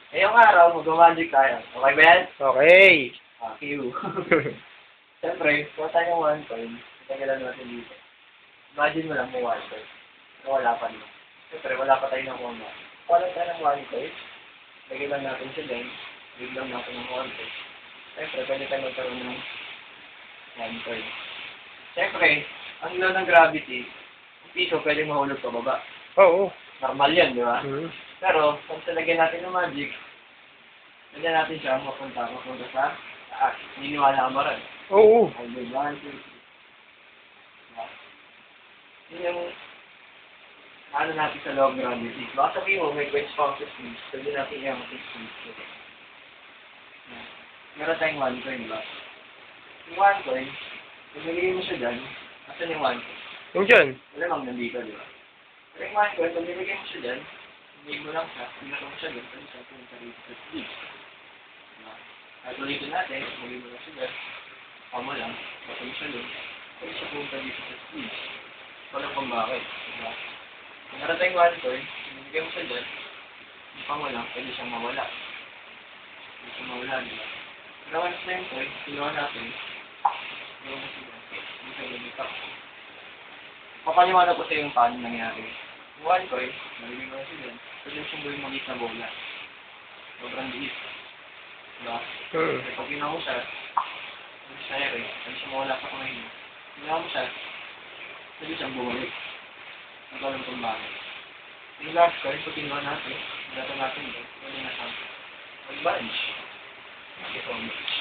Ngayong araw, mag-magic tayo. Okay ba yan? Okay. Fuck you. Siyempre, kuha tayo ng 1 coin. Tagalan natin dito. Imagine mo lang may 1 coin. So, wala pa naman. Siyempre, wala pa tayo ng 1 coin. Kuha lang tayo ng 1 coin. Lagyan lang natin siya din. Big lang natin ng 1 coin. Siyempre, pwede tayo magkaroon ng 1 coin. Siyempre, ang ilaw ng gravity, yung piso pwede mahulog pa baba. Oo. Normal yan, di ba? Mm. Pero, kung talagyan natin ng magic, lagyan natin siya mapunta sa taas. Niniwala ka ba rin? Oo. Ay, good. 1, 2, 3. Yun yung ano natin sa loob ng gravity. Baka sabihin mo, may quench pang sa sleeves. Sabihin natin yung mga sleeves. Meron tayong 1 coin, di ba? Yung 1 coin, kung nilagay mo siya dyan, asan yung 1 coin? Yung dyan. Wala mang nandito, di ba? Pero yung 1 coin, kung nilagay mo siya dyan, hindi mo lang siya, pinatong siya dyan, kasi siya pumunta rito sa sleeves. At ulitin natin, nilagay mo lang siya dyan, pamo lang, patong siya dyan, kasi siya pumunta dito sa sleeves. Walang kung bakit, di ba? Kung meron tayong 1 coin, nilagay mo siya dyan, yung pamo lang, pwede siyang mawala. Pwede siyang mawala, di ba? Pero once na yung coin, kinuha natin, yung kasi hindi siya lumitaw. Papaliwanag ko sa yung paano nangyari. Yung 1 coin, nalagay mo na siya dyan, pwede siyang gawin maliit na bola. Sobrang liit. Diba? Kasi pag ginawa mo siya, pwede siya ere, pwede siya mawala sa kamay mo. Ginawa mo siya, pwede siyang bumalik. Nagkaroon kung bakit. Yung last coin, pag ginawa natin, natin doon, pwede na siyang mag-bunch. Thank you so much.